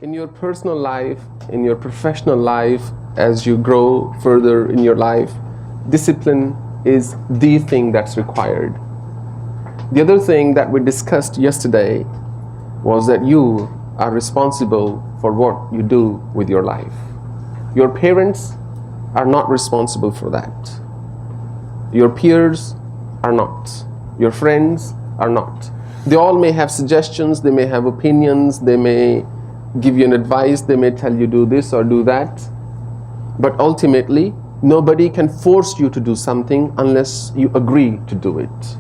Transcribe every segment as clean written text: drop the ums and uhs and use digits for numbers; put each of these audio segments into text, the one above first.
In your personal life, in your professional life, as you grow further in your life, discipline is the thing that's required. The other thing that we discussed yesterday was that you are responsible for what you do with your life. Your parents are not responsible for that. Your peers are not. Your friends are not. They all may have suggestions, they may have opinions, they may give you an advice, they may tell you do this or do that. But ultimately, nobody can force you to do something unless you agree to do it.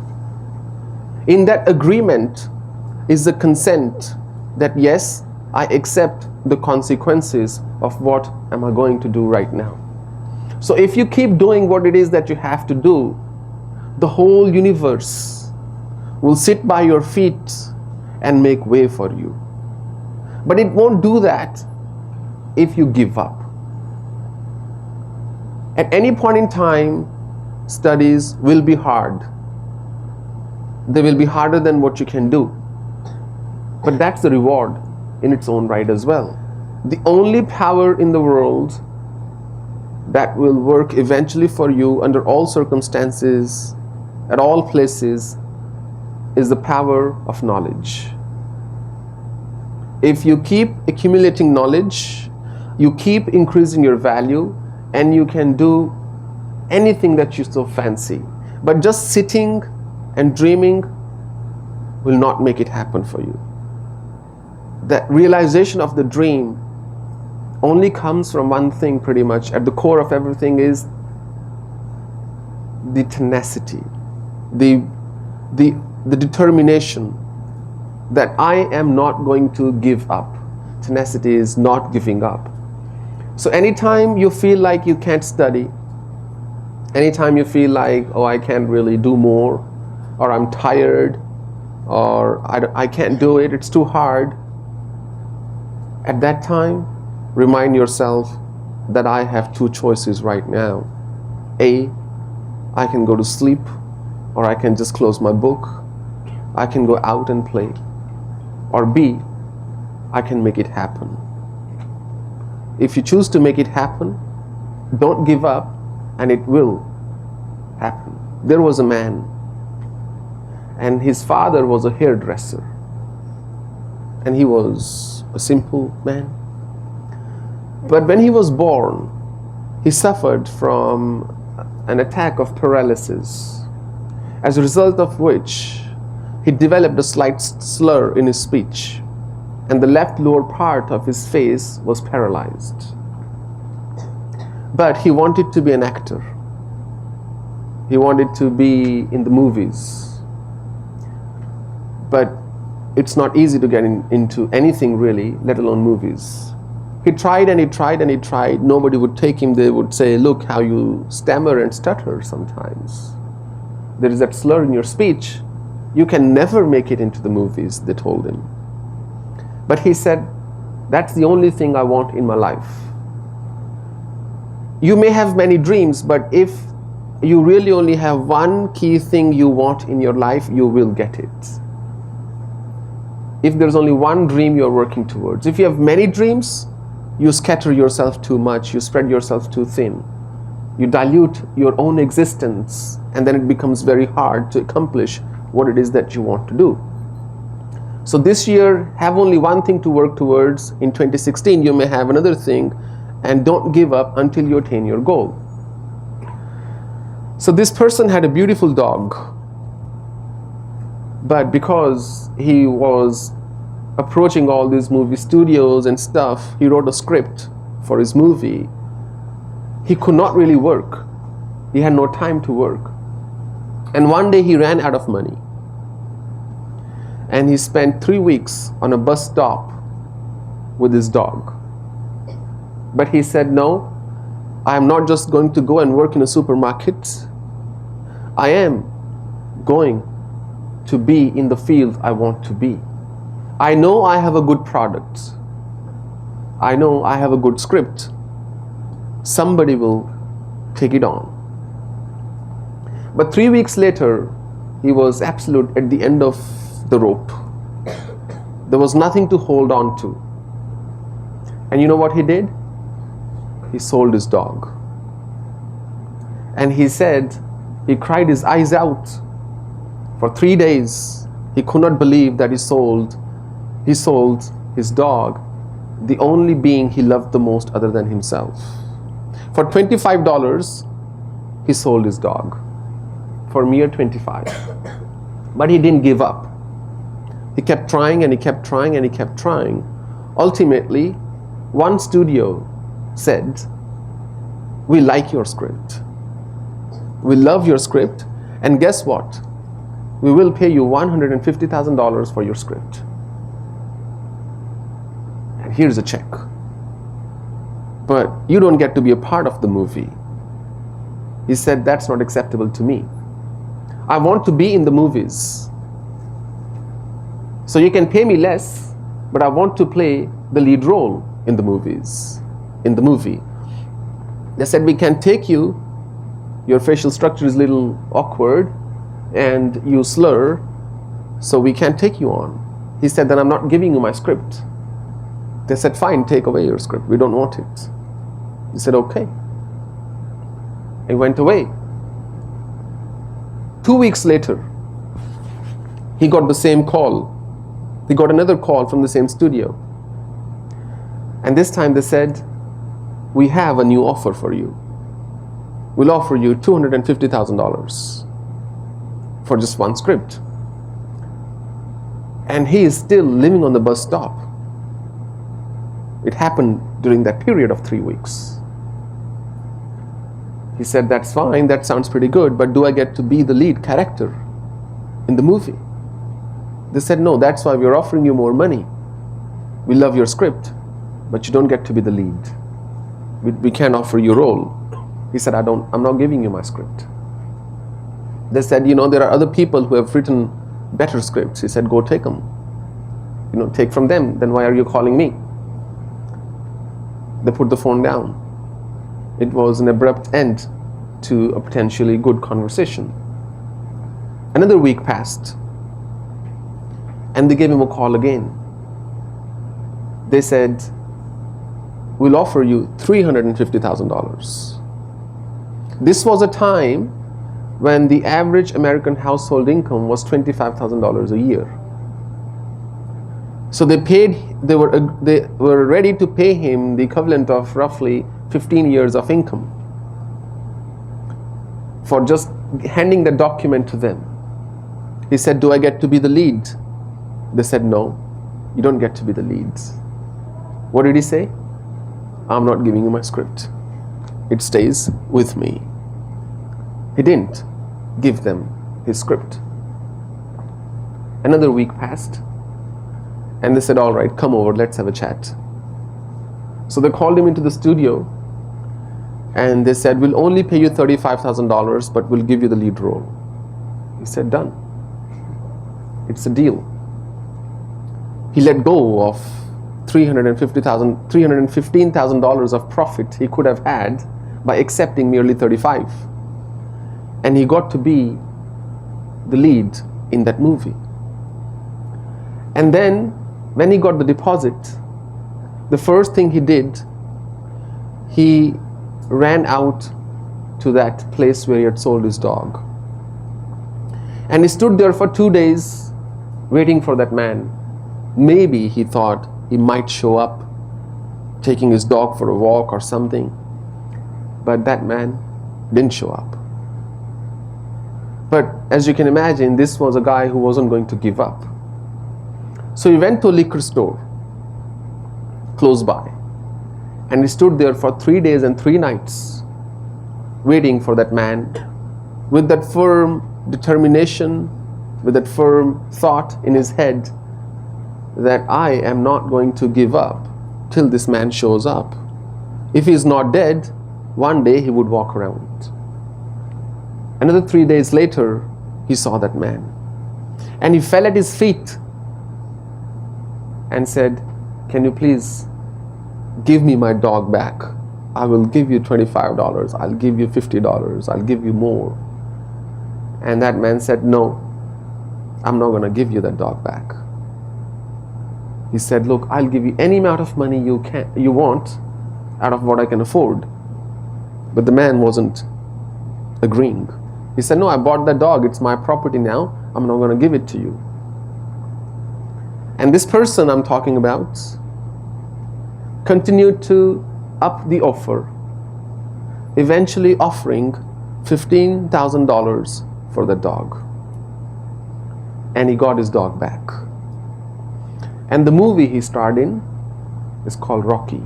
In that agreement is the consent that yes, I accept the consequences of what am I going to do right now. So if you keep doing what it is that you have to do, the whole universe will sit by your feet and make way for you. But it won't do that if you give up. At any point in time, studies will be hard. They will be harder than what you can do. But that's the reward in its own right as well. The only power in the world that will work eventually for you under all circumstances, at all places, is the power of knowledge. If you keep accumulating knowledge, you keep increasing your value, and you can do anything that you so fancy. But just sitting and dreaming will not make it happen for you. That realization of the dream only comes from one thing pretty much. At the core of everything is the tenacity, the determination that I am not going to give up. Tenacity is not giving up. So anytime you feel like you can't study, anytime you feel like, oh, I can't really do more, or I'm tired, or I can't do it, it's too hard, at that time, remind yourself that I have two choices right now. A, I can go to sleep, or I can just close my book. I can go out and play. Or B, I can make it happen. If you choose to make it happen, don't give up, and it will happen. There was a man, and his father was a hairdresser, and he was a simple man. But when he was born, he suffered from an attack of paralysis, as a result of which he developed a slight slur in his speech, and the left lower part of his face was paralyzed. But he wanted to be an actor. He wanted to be in the movies. But it's not easy to get into anything really, let alone movies. He tried and he tried and he tried. Nobody would take him. They would say, look how you stammer and stutter sometimes. There is that slur in your speech. You can never make it into the movies, they told him. But he said, that's the only thing I want in my life. You may have many dreams, but if you really only have one key thing you want in your life, you will get it. If there's only one dream you're working towards. If you have many dreams, you scatter yourself too much, you spread yourself too thin. You dilute your own existence, and then it becomes very hard to accomplish what it is that you want to do. So this year, have only one thing to work towards. In 2016, you may have another thing, and don't give up until you attain your goal. So this person had a beautiful dog, but because he was approaching all these movie studios and stuff, he wrote a script for his movie. He could not really work. He had no time to work. And one day he ran out of money. And he spent 3 weeks on a bus stop with his dog. But he said, no, I am not just going to go and work in a supermarket. I am going to be in the field I want to be. I know I have a good product. I know I have a good script. Somebody will take it on. But 3 weeks later, he was absolute at the end of the rope. There was nothing to hold on to. And you know what he did? He sold his dog. And he said he cried his eyes out for 3 days. He could not believe that he sold his dog, the only being he loved the most other than himself. For $25, he sold his dog. For mere $25. But he didn't give up. He kept trying and he kept trying and he kept trying. Ultimately, one studio said, "We like your script. We love your script, and guess what? We will pay you $150,000 for your script. And here's a check. But you don't get to be a part of the movie." He said, "That's not acceptable to me. I want to be in the movies. So you can pay me less, but I want to play the lead role in the movies, in the movie." They said, "We can take you. Your facial structure is a little awkward and you slur, so we can't take you on." He said, "Then I'm not giving you my script." They said, "Fine, take away your script. We don't want it." He said, "Okay." He went away. 2 weeks later, he got the same call. He got another call from the same studio. And this time they said, "We have a new offer for you. We'll offer you $250,000 for just one script." And he is still living on the bus stop. It happened during that period of 3 weeks. He said, "That's fine, that sounds pretty good, but do I get to be the lead character in the movie?" They said, "No, that's why we're offering you more money. We love your script, but you don't get to be the lead. We can't offer you a role." He said, "I'm not giving you my script." They said, "There are other people who have written better scripts." He said, "Go take them. Take from them. Then why are you calling me?" They put the phone down. It was an abrupt end to a potentially good conversation. Another week passed, and they gave him a call again. They said, "We'll offer you $350,000. This was a time when the average American household income was $25,000 a year. So they were ready to pay him the equivalent of roughly 15 years of income for just handing the document to them. He said, "Do I get to be the lead?" They said, "No, you don't get to be the leads." What did he say? "I'm not giving you my script. It stays with me." He didn't give them his script. Another week passed, and they said, "All right, come over, let's have a chat." So they called him into the studio, and they said, "We'll only pay you $35,000, but we'll give you the lead role." He said, "Done. It's a deal." He let go of $315,000 of profit he could have had by accepting merely 35. And he got to be the lead in that movie. And then, when he got the deposit, the first thing he did, he ran out to that place where he had sold his dog. And he stood there for 2 days waiting for that man. Maybe he thought he might show up, taking his dog for a walk or something. But that man didn't show up. But as you can imagine, this was a guy who wasn't going to give up. So he went to a liquor store close by, and he stood there for 3 days and 3 nights waiting for that man with that firm determination, with that firm thought in his head that I am not going to give up till this man shows up. If he is not dead, one day he would walk around. Another 3 days later, he saw that man, and he fell at his feet and said, "Can you please give me my dog back? I will give you $25, I'll give you $50, I'll give you more." And that man said, "No, I'm not going to give you that dog back." He said, look, I'll give you any amount of money you want out of what I can afford. But the man wasn't agreeing. He said, no, I bought that dog. It's my property now. I'm not going to give it to you. And this person I'm talking about continued to up the offer, eventually offering $15,000 for the dog. And he got his dog back. And the movie he starred in is called Rocky.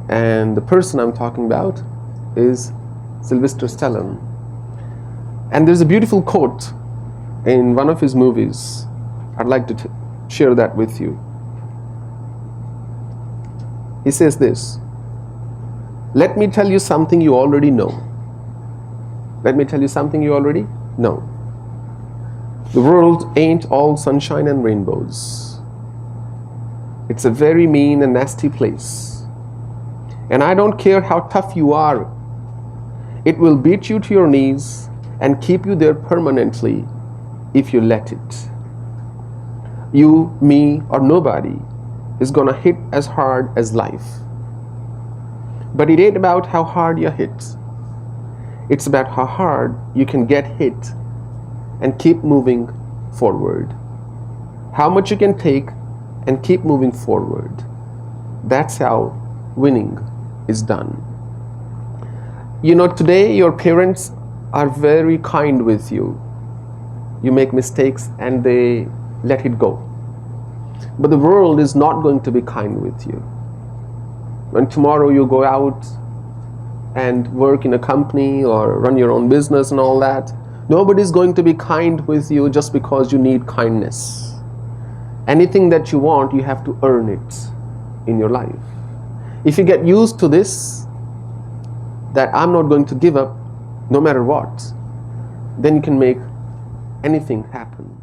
And the person I'm talking about is Sylvester Stallone. And there's a beautiful quote in one of his movies. I'd like to share that with you. He says this, let me tell you something you already know. Let me tell you something you already know. The world ain't all sunshine and rainbows. It's a very mean and nasty place. And I don't care how tough you are. It will beat you to your knees and keep you there permanently if you let it. You, me, or nobody is gonna hit as hard as life. But it ain't about how hard you hit. It's about how hard you can get hit and keep moving forward. How much you can take and keep moving forward. That's how winning is done. You know, today your parents are very kind with you. You make mistakes and they let it go. But the world is not going to be kind with you. When tomorrow you go out and work in a company or run your own business and all that, nobody's going to be kind with you just because you need kindness. Anything that you want, you have to earn it in your life. If you get used to this, that I'm not going to give up no matter what, then you can make anything happen.